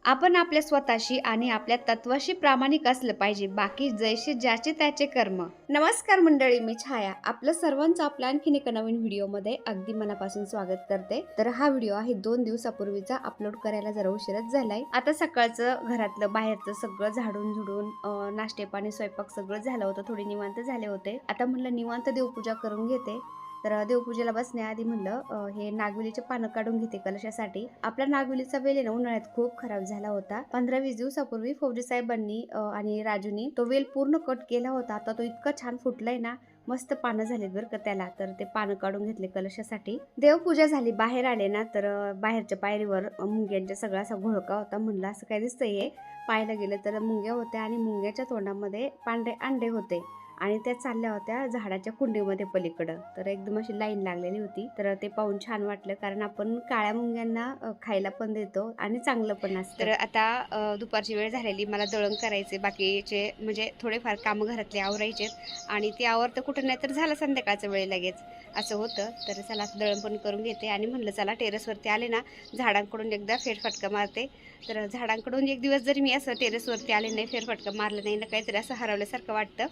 आपण आपल्या स्वतःशी आणि आपल्या तत्वाशी प्रामाणिक असलं पाहिजे, बाकी जैसे ज्याचे त्याचे कर्म. नमस्कार मंडळी, मी छाया आपलं सर्वांचं आपल्या आणखीन एका नवीन व्हिडिओमध्ये अगदी मनापासून स्वागत करते. तर हा व्हिडिओ आहे 2 दिवसापूर्वीचा, अपलोड करायला जरा उशीरच झालाय. आता सकाळचं घरातलं बाहेरचं सगळं झाडून झुडून नाश्ते पाणी स्वयंपाक सगळं झालं होतं, थोडी निवांत झाले होते. आता म्हणलं निवांत देवपूजा करून घेते. तर देवपूजेला बसण्याआधी म्हणलं हे नागवेलीचे पानं काढून घेते कलशासाठी. आपला नागवेलीचा वेल ना उन्हाळ्यात खूप खराब झाला होता. 15-20 दिवसापूर्वी फौजी साहेबांनी आणि राजूनी तो वेल पूर्ण कट केला होता. आता तो इतका छान फुटलाय ना, मस्त पानं झालीत बरं का त्याला. तर ते पानं काढून घेतले कलशासाठी. देवपूजा झाली, बाहेर आले ना तर बाहेरच्या पायरीवर मुंग्यांचा सगळा असा घोळका होता. म्हणलं असं काय दिसतंय. पाहायला गेलं तर मुंग्या होत्या आणि मुंग्याच्या तोंडामध्ये पांढरे अंडे होते आणि त्या चालल्या होत्या झाडाच्या कुंडीमध्ये पलीकडं. तर एकदम अशी लाईन लागलेली होती. तर ते पाहून छान वाटलं, कारण आपण काळ्या मुंग्यांना खायला पण देतो आणि चांगलं पण असतं. तर आता दुपारची वेळ झालेली, मला दळण करायचे, बाकीचे म्हणजे थोडेफार कामं घरातले आवरायचे आणि ते आवरतं कुठं नाही तर झालं संध्याकाळचं वेळ लगेच असं होतं. तर चला दळण पण करून घेते आणि म्हणलं चला टेरेसवरती आले ना, झाडांकडून एकदा फेरफटका मारते. तर झाडांकडून एक दिवस जरी मी असं टेरेसवरती आले नाही, फेरफटका मारला नाही ना, काहीतरी असं हरवल्यासारखं वाटतं.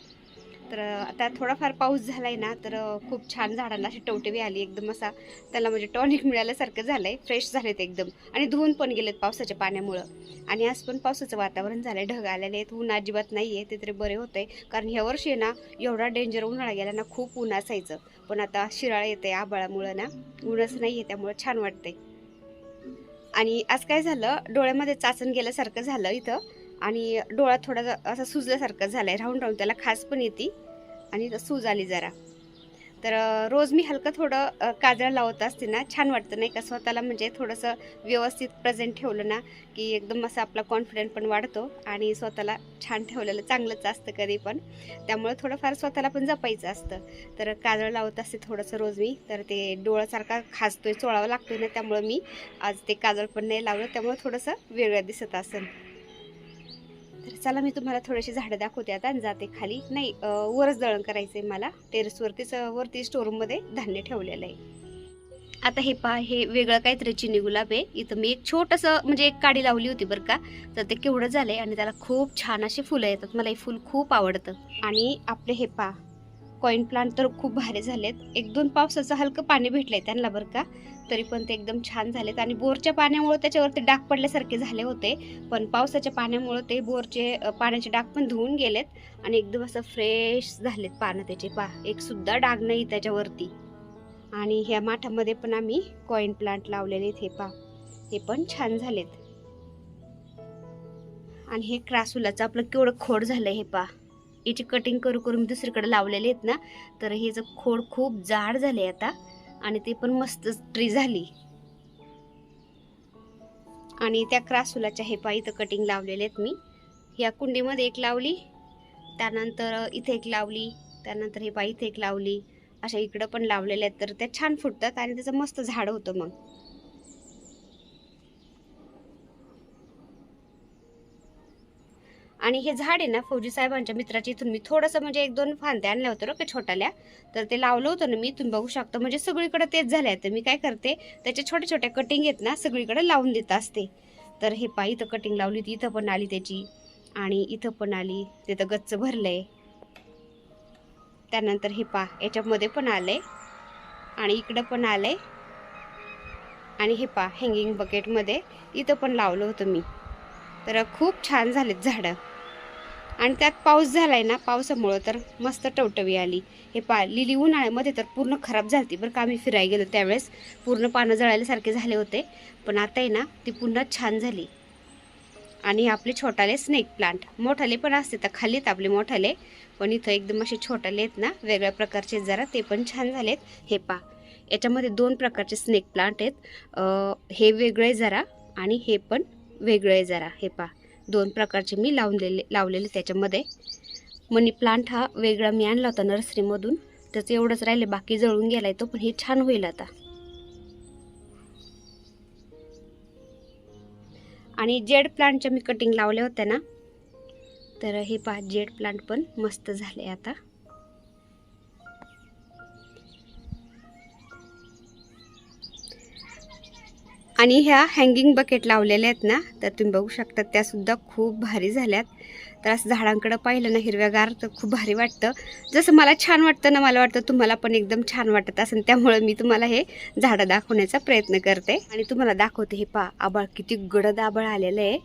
तर आता थोडाफार पाऊस झालाय ना, तर खूप छान झाडांना अशी टवटवी आली, एकदम असा त्याला म्हणजे टॉनिक मिळाल्यासारखं झालंय, फ्रेश झालेत एकदम आणि धुवून पण गेलेत पावसाच्या पाण्यामुळं. आणि आज पण पावसाचं वातावरण झालंय, ढग आलेले आहेत, ऊन अजिबात नाहीये, ते तरी बरे होतंय. कारण ह्या वर्षी ना एवढा डेंजर उन्हाळा गेला ना, खूप ऊन असायचं, पण आता शिराळ येते आभाळामुळं ना, ऊनच नाहीये, त्यामुळे छान वाटतंय. आणि आज काय झालं, डोळ्यामध्ये चाचण गेल्यासारखं झालं इथं आणि डोळा थोडा असा सुजल्यासारखं झालाय, राहून राहून त्याला खास पण येते आणि सूज आली जरा. तर रोज मी हलकं थोडं काजळ लावत असते ना, छान वाटतं नाही का स्वतःला. म्हणजे थोडंसं व्यवस्थित प्रेझेंट ठेवलं ना, की एकदम असं आपला कॉन्फिडंट पण वाढतो आणि स्वतःला छान ठेवलेलं चांगलंच असतं कधी पण. त्यामुळे थोडंफार स्वतःला पण जपायचं असतं. तर काजळ लावत असते थोडंसं रोज मी. तर ते डोळ्यासारखा खाजतोय, चोळावा लागतोय ना, त्यामुळे मी आज ते काजळ पण नाही लावलं, त्यामुळे थोडंसं वेगळं दिसत असेल. तर चला मी तुम्हाला थोडीशी झाडं दाखवते आता आणि जाते खाली. नाही, वरच दळण करायचंय मला. टेरेसवरतीच वरती स्टोरूममध्ये धान्य ठेवलेलं आहे. आता हे पहा, हे वेगळं काहीतरी चिनी गुलाब आहे. इथं मी एक छोटंसं म्हणजे एक काडी लावली होती बरं का. तर ते केवढं झालंय आणि त्याला खूप छान अशी फुलं येतात. मला हे फुल खूप आवडतं. आणि आपले हे पहा, कॉइन प्लांट तर खूप भारी झालेत. 1-2 पावसाचं हलकं पाणी भेटलंय त्यांना बरं का, तरी पण ते एकदम छान झालेत. आणि बोरच्या पाण्यामुळे त्याच्यावरती डाग पडल्यासारखे झाले होते, पण पावसाच्या पाण्यामुळे ते बोरचे पाण्याचे डाग पण धुवून गेलेत आणि एकदम असं फ्रेश झालेत पानं त्याचे. पहा, एक सुद्धा डाग नाही त्याच्यावरती. आणि ह्या माठामध्ये पण आम्ही कॉइन प्लांट लावलेले आहेत. हे पहा, हे पण छान झालेत. आणि हे क्रासुलाचं आपलं केवढं खोड झालंय. हे पहा, याची कटिंग करू करून दुसरीकडे लावलेले आहेत ना, तर हे खोड खूप जाड झाले आता आणि ते पण मस्त ट्री झाली. आणि त्या क्रासुलाच्या हे पहा, इथं कटिंग लावलेले आहेत मी. ह्या कुंडीमध्ये एक लावली, त्यानंतर इथे एक लावली, त्यानंतर हे पहा इथे एक लावली, अशा इकडं पण लावलेल्या आहेत. तर त्या छान फुटतात आणि त्याचं मस्त झाड होतं मग. आणि हे झाड आहे ना, फौजी साहेबांच्या मित्राच्या इथून मी थोडंसं म्हणजे 1-2 फांद्या आणल्या होत्या ना, छोट्याल्या. तर ते लावलं होतं ना मी, तुम्ही बघू शकता. म्हणजे सगळीकडे तेच झाले. तर मी काय करते, त्याच्या छोट्या छोट्या कटिंग आहेत ना, सगळीकडे लावून देत असते. तर हे पहा, इथं कटिंग लावली होती, इथं पण आली त्याची आणि इथं पण आली. तिथं गच्च भरलंय. त्यानंतर हे पहा, याच्यामध्ये पण आलंय आणि इकडं पण आलंय. आणि हे पहा, हँगिंग बकेटमध्ये इथं पण लावलं होतं मी. तर खूप छान झालेत झाडं. आणि त्यात पाऊस झालाय ना, पावसामुळं तर मस्त टवटवी आली. हे पहा, लिली उन्हाळ्यामध्ये तर पूर्ण खराब झाली बरं का. आम्ही फिरायला गेलो त्यावेळेस पूर्ण पानं जळाल्यासारखे झाले होते, पण आता आहे ना ती पुन्हा छान झाली. आणि आपले छोटाले स्नेक प्लांट, मोठाले पण असते तर खालीत आपले मोठाले, पण इथं एकदम असे छोटाले आहेत ना, वेगळ्या प्रकारचे जरा, ते पण छान झालेत. हे पहा, याच्यामध्ये 2 प्रकारचे स्नेक प्लांट आहेत. हे वेगळे जरा आणि हे पण वेगळे जरा. हे पहा, 2 प्रकारचे मी लावलेले त्याच्यामध्ये. मनी प्लांट हा वेगळा मी आणला होता नर्सरीमधून, त्याचं एवढंच राहिले, बाकी जळून गेलाय तो, पण हे छान होईल आता. आणि जेड प्लांटच्या मी कटिंग लावल्या होत्या ना, तर हे पहा, जेड प्लांट पण मस्त झाले आता. आणि ह्या हँगिंग बकेट लावलेल्या आहेत ना, तर तुम्ही बघू शकता त्या सुद्धा खूप भारी झाल्यात. तर असं झाडांकडे पाहिलं ना हिरव्यागार तर खूप भारी वाटतं. जसं मला छान वाटतं ना, मला वाटतं तुम्हाला पण एकदम छान वाटत असेल. त्यामुळे मी तुम्हाला हे झाडं दाखवण्याचा प्रयत्न करते आणि तुम्हाला दाखवते. हे पहा, आभाळ किती गडद आभाळ आलेलं आहे.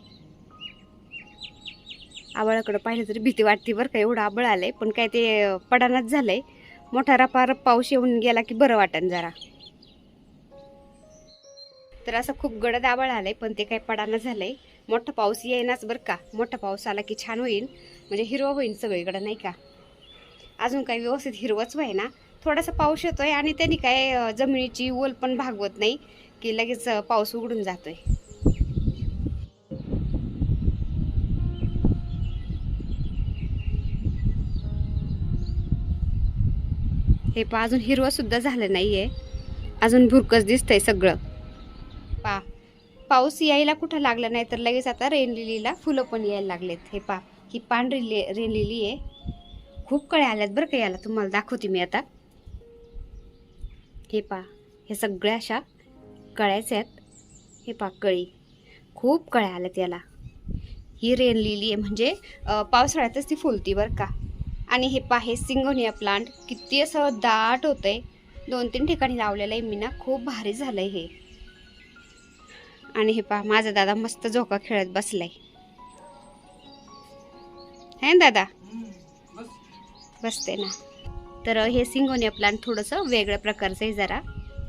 आभाळाकडे पाहिलं तरी भीती वाटते बरं का, एवढं आभाळ आलंय. पण काय ते पडानाच झालंय. मोठा रपारप पाऊस येऊन गेला की बरं वाटन जरा. तर असं खूप गडद आभाळ आलंय पण ते काही पडाना झालंय. मोठा पाऊस येईनाच बरं का. मोठा पाऊस आला की छान होईल, म्हणजे हिरवं होईल सगळीकडे नाही का. अजून काही व्यवस्थित हिरवंच व्हाय ना. थोडासा पाऊस येतोय आणि त्यांनी काय जमिनीची ओल पण भागवत नाही की लगेच पाऊस उघडून जातोय. हे पहा, अजून हिरवं सुद्धा झालं नाहीये, अजून भुरकच दिसतंय सगळं. पहा, पाऊस यायला कुठं लागला नाही तर लगेच आता रेन लिलीला फुलं पण यायला लागलेत. हे पहा, ही पांढरी रेन लिली आहे. खूप कळ्या आल्यात बरं का याला, तुम्हाला दाखवते मी आता. हे पहा, हे सगळ्या अशा कळ्याच आहेत. हे पहा, कळी खूप कळ्या आल्यात याला. ही रेन लिली आहे, म्हणजे पावसाळ्यातच ती फुलती बरं का. आणि हे पहा, हे सिंगोनिया प्लांट किती असं दाट होतंय. 2-3 ठिकाणी लावलेलं आहे मी ना, खूप भारी झालंय हे. आणि हे पहा, माझा दादा मस्त झोका खेळत बसलाय. है ना दादा, बसते ना. तर हे सिंगोनिया प्लांट थोडंसं वेगळ्या प्रकारचं आहे जरा.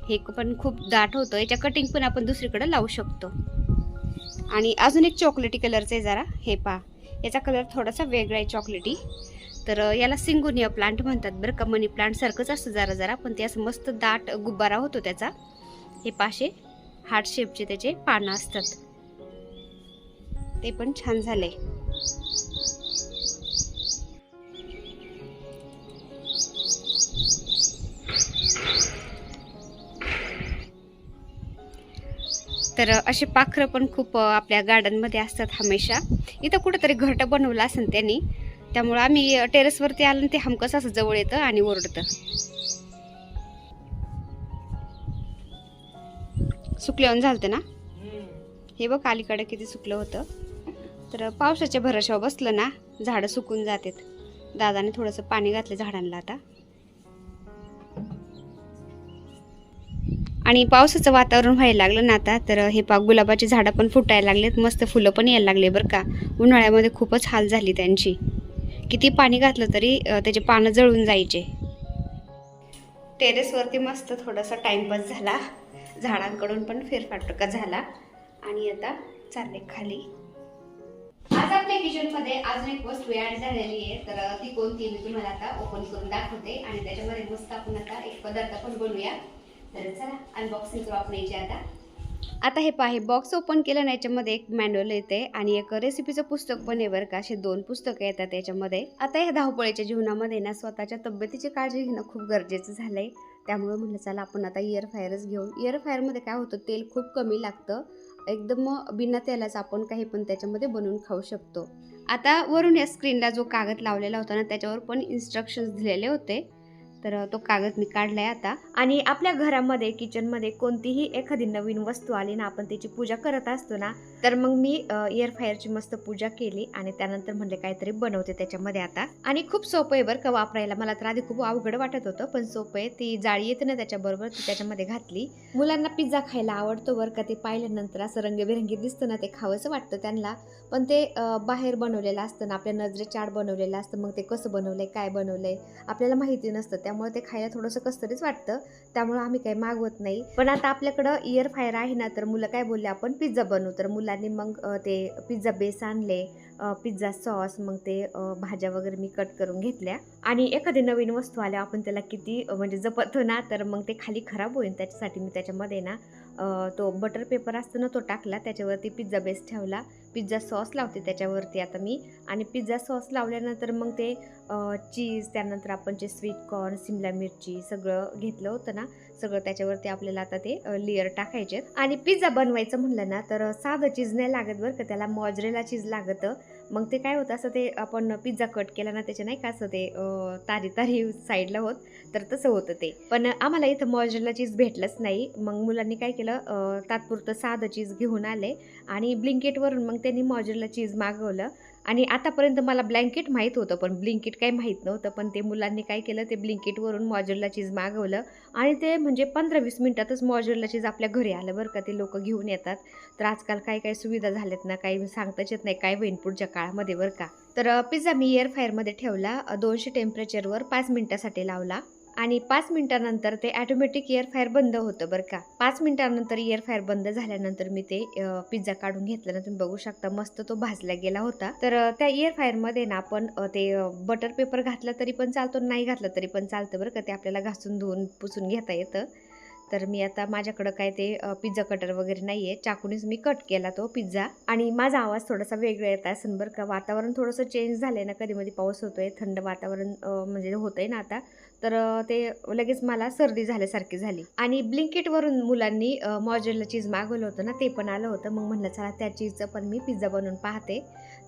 हे पण खूप दाट होतं. याच्या कटिंग पण आपण दुसरीकडे लावू शकतो. आणि अजून एक चॉकलेटी कलरचं आहे जरा. हे पहा, याचा कलर थोडासा वेगळा आहे, चॉकलेटी. तर याला सिंगोनिया प्लांट म्हणतात बरं का. मनी प्लांट सारखंच असतं जरा जरा, पण ते असं मस्त दाट गुब्बारा होतो त्याचा. हे पाशे हार्ट शेपचे त्याचे पानं असतात, ते पण छान झाले. तर असे पाखरं पण खूप आपल्या गार्डनमध्ये असतात हमेशा. इथं कुठेतरी घरटं बनवलं असेल त्यांनी, त्यामुळे आम्ही टेरेसवरती आलो ते हमकस असं जवळ येतं आणि ओरडतं. सुकल्यावर झालतं ना. हे बघ अलीकडे किती सुकलं होतं. तर पावसाच्या भरोशावर बसलं ना, झाडं सुकून जातात. दादाने थोडंसं पाणी घातलं झाडांना आता. आणि पावसाचं वातावरण व्हायला लागलं ना आता, तर हे पा गुलाबाची झाडं पण फुटायला लागलेत, मस्त फुलं पण यायला लागले बरं का. उन्हाळ्यामध्ये खूपच हाल झाली त्यांची. किती पाणी घातलं तरी त्याचे पानं जळून जायचे. टेरेसवरती मस्त थोडासा टाइमपास झाला, झाडांकडून पण फेरफटका झाला आणि आता चालले खाली. आज आपल्या किचनमध्ये अजून एक वस्तू ॲड झालेली आहे, तर ती कोणती मी तुम्हाला आता ओपन करून दाखवते आणि त्याच्यामध्ये मस्त आपण आता एक पदार्थ पण बनवूया. तर चला अनबॉक्सिंग करू आपण याची आता. आता हे पहा, बॉक्स ओपन केलं ना, याच्यामध्ये एक मॅन्युअल येते आणि एक रेसिपीचं पुस्तक पण आहे बरं का. असे 2 पुस्तकं येतात याच्यामध्ये. आता ह्या धावपळीच्या जीवनामध्ये ना, स्वतःच्या तब्येतीची काळजी घेणं खूप गरजेचं झालंय. त्यामुळे म्हटलं चला आपण आता एअर फ्रायरच घेऊ. एअर फ्रायरमध्ये काय होतं, तेल खूप कमी लागतं. एकदम बिना तेलाचं आपण काही पण त्याच्यामध्ये बनवून खाऊ शकतो. आता वरून या स्क्रीनला जो कागद लावलेला होता ना, त्याच्यावर पण इन्स्ट्रक्शन्स दिलेले होते. तर तो कागद मी काढलाय आता. आणि आपल्या घरामध्ये किचनमध्ये कोणतीही एखादी नवीन वस्तू आली ना, आपण त्याची पूजा करत असतो ना, तर मग मी एअर फ्रायरची मस्त पूजा केली आणि त्यानंतर म्हणले काहीतरी बनवते त्याच्यामध्ये आता. आणि खूप सोपं आहे बरं का वापरायला. मला तर आधी खूप अवघड वाटत होतं, पण सोपं आहे. ती जाळी येते ना त्याच्याबरोबर, ती त्याच्यामध्ये घातली. मुलांना पिझ्झा खायला आवडतो बरं का. ते पाहिल्यानंतर असं रंगबिरंगी दिसतं ना, ते खावंसं वाटतं त्यांना. पण ते बाहेर बनवलेलं असतं ना, आपल्या नजरेच्या आड बनवलेलं असतं. मग ते कसं बनवलंय, काय बनवलंय आपल्याला माहिती नसतं, त्यामुळे ते खायला थोडंसं कसतरीच वाटतं. त्यामुळे आम्ही काही मागवत नाही. पण आता आपल्याकडं एअर फ्रायर आहे ना, तर मुलं काय बोलले, आपण पिझ्झा बनवू. तर मुलांनी मग ते पिझ्झा बेस आणले, पिझ्झा सॉस, मग ते भाज्या वगैरे मी कट करून घेतल्या. आणि एखादी नवीन वस्तू आल्या आपण त्याला किती म्हणजे जपतो ना, तर मग ते खाली खराब होईल. त्याच्यासाठी मी त्याच्यामध्ये ना तो बटर पेपर असतो ना, तो टाकला. त्याच्यावरती पिझ्झा बेस ठेवला. पिझ्झा सॉस लावते त्याच्यावरती आता मी. आणि पिझ्झा सॉस लावल्यानंतर मग ते चीज, त्यानंतर आपण जे स्वीट कॉर्न, शिमला मिरची सगळं घेतलं होतं ना, सगळं त्याच्यावरती आपल्याला आता ते लेअर टाकायचे. आणि पिझ्झा बनवायचं म्हणलं ना तर साधं चीज नाही लागत बरं का, त्याला मॉजरेला चीज लागतं. मग ते काय होतं, असं ते आपण पिझ्झा कट केला ना त्याचे नाही का असं ते तारी तारी साईडला होत, तर तसं होतं ते. पण आम्हाला इथं मॉजरेला चीज भेटलंच नाही. मग मुलांनी काय केलं, तात्पुरतं साधं चीज घेऊन आले आणि ब्लिंकिटवरून मग त्यांनी मॉजरेला चीज मागवलं. आणि आतापर्यंत मला ब्लँकेट माहीत होतं, पण ब्लिंकिट काही माहीत नव्हतं. पण ते मुलांनी काय केलं, ते ब्लिंकिटवरून मॉजरेला चीज मागवलं आणि ते म्हणजे 15-20 मिनिटातच मॉजरेला चीज आपल्या घरी आलं बरं का. ते लोकं घेऊन येतात. तर आजकाल काय सुविधा झाल्यात ना, काही सांगताच येत नाही काय होईल पुढच्या काळामध्ये बरं का. तर पिझ्झा मी एअर फ्रायरमध्ये ठेवला, 200 टेम्परेचरवर 5 मिनिटासाठी लावला. आणि 5 मिनिटानंतर ते ऑटोमॅटिक एअर फ्रायर बंद होतं बरं का. 5 मिनिटानंतर एअर फ्रायर बंद झाल्यानंतर मी ते पिझ्झा काढून घेतला ना, तुम्ही बघू शकता मस्त तो भाजला गेला होता. तर त्या एअर फ्रायरमध्ये ना आपण ते बटर पेपर घातला तरी पण चालतो, नाही घातलं तरी पण चालतं बरं का. ते आपल्याला घासून धुवून पुसून घेता येतं. तर मी आता माझ्याकडं काय ते पिझ्झा कटर वगैरे नाही आहे, चाकूनेच मी कट केला तो पिझ्झा. आणि माझा आवाज थोडासा वेगळा येत असेल बरं का, वातावरण थोडंसं चेंज झालं आहे ना, कधी-मधी पाऊस होतोय, थंड वातावरण म्हणजे होतंय ना आता, तर ते लगेच मला सर्दी झाल्यासारखी झाली. आणि ब्लिंकिटवरून मुलांनी मॉजरेला चीज मागवलं होतं ना, ते पण आलं होतं. मग म्हटलं चला त्या चीजचं पण मी पिझ्झा बनवून पाहते.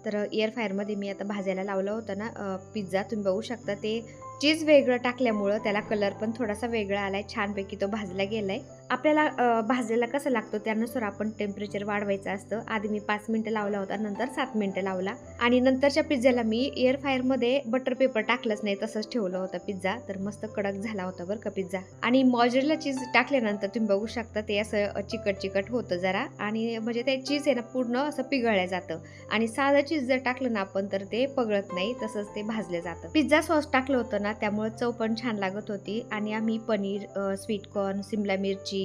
तर एअर फ्रायरमध्ये मी आता भाजायला लावलं होतं ना पिझ्झा, तुम्ही बघू शकता ते चीज वेगळं टाकल्यामुळं त्याला कलर पण थोडासा वेगळा आलाय, छानपैकी तो भाजला गेलाय. आपल्याला भाजलेला कसं लागतो त्यानुसार आपण टेम्परेचर वाढवायचं असतं. आधी मी 5 मिनिटं लावला होता, नंतर 7 मिनिटं लावला. आणि नंतरच्या पिझ्झाला मी एअर फ्रायरमध्ये बटर पेपर टाकलंच नाही, तसंच ठेवलं होतं पिझ्झा. तर मस्त कडक झाला होता बरं का पिझ्झा. आणि मॉजरेला चीज टाकल्यानंतर तुम्ही बघू शकता ते असं चिकट होतं जरा, आणि म्हणजे ते चीज आहे ना पूर्ण असं पिघळलं जातं. आणि साधं चीज जर टाकलं ना आपण तर ते पगळत नाही, तसंच ते भाजलं जातं. पिझ्झा सॉस टाकलं होतं ना, त्यामुळे चव पण छान लागत होती. आणि आम्ही पनीर, स्वीट कॉर्न, सिमला मिरची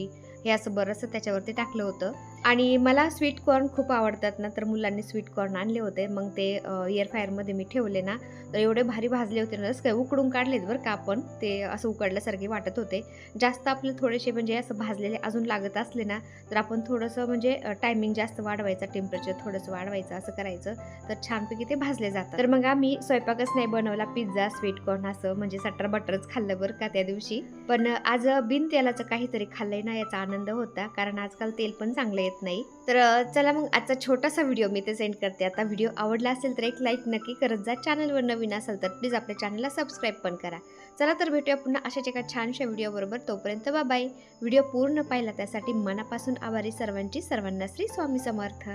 हे असं बरंचसं त्याच्यावरती टाकलं होतं. आणि मला स्वीट कॉर्न खूप आवडतात ना, तर मुलांनी स्वीट कॉर्न आणले होते. मग ते एअर फ्रायरमध्ये मी ठेवले ना, तर एवढे भारी भाजले होते ना, काय उकडून काढलेत बरं का आपण. ते असं उकडल्यासारखे वाटत होते. जास्त आपले थोडेसे म्हणजे असं भाजलेले अजून लागत असले ना, तर आपण थोडंसं म्हणजे टायमिंग जास्त वाढवायचा, टेम्परेचर थोडंसं वाढवायचं, असं करायचं. तर छानपैकी ते भाजले जातात. तर मग आम्ही स्वयंपाकच नाही बनवला, पिझ्झा, स्वीट कॉर्न असं म्हणजे सटर बटरच खाल्लं बरं का त्या दिवशी. पण आज बिन तेलाचं काहीतरी खाल्लंय ना, याचा आनंद होता, कारण आजकाल तेल पण चांगलं येत नाही. तर चला मग आजचा छोटासा व्हिडिओ मी ते सेंड करते. आता व्हिडिओ आवडला असेल तर एक लाईक नक्की करत जा. चॅनलवर नवीन असेल तर प्लीज आपल्या चॅनलला सबस्क्राईब पण करा. चला तर भेटूया पुन्हा अशाच एका छानशा व्हिडिओबरोबर. तोपर्यंत बाय. व्हिडिओ पूर्ण पाहिला त्यासाठी मनापासून आभारी सर्वांची. सर्वांना श्री स्वामी समर्थ.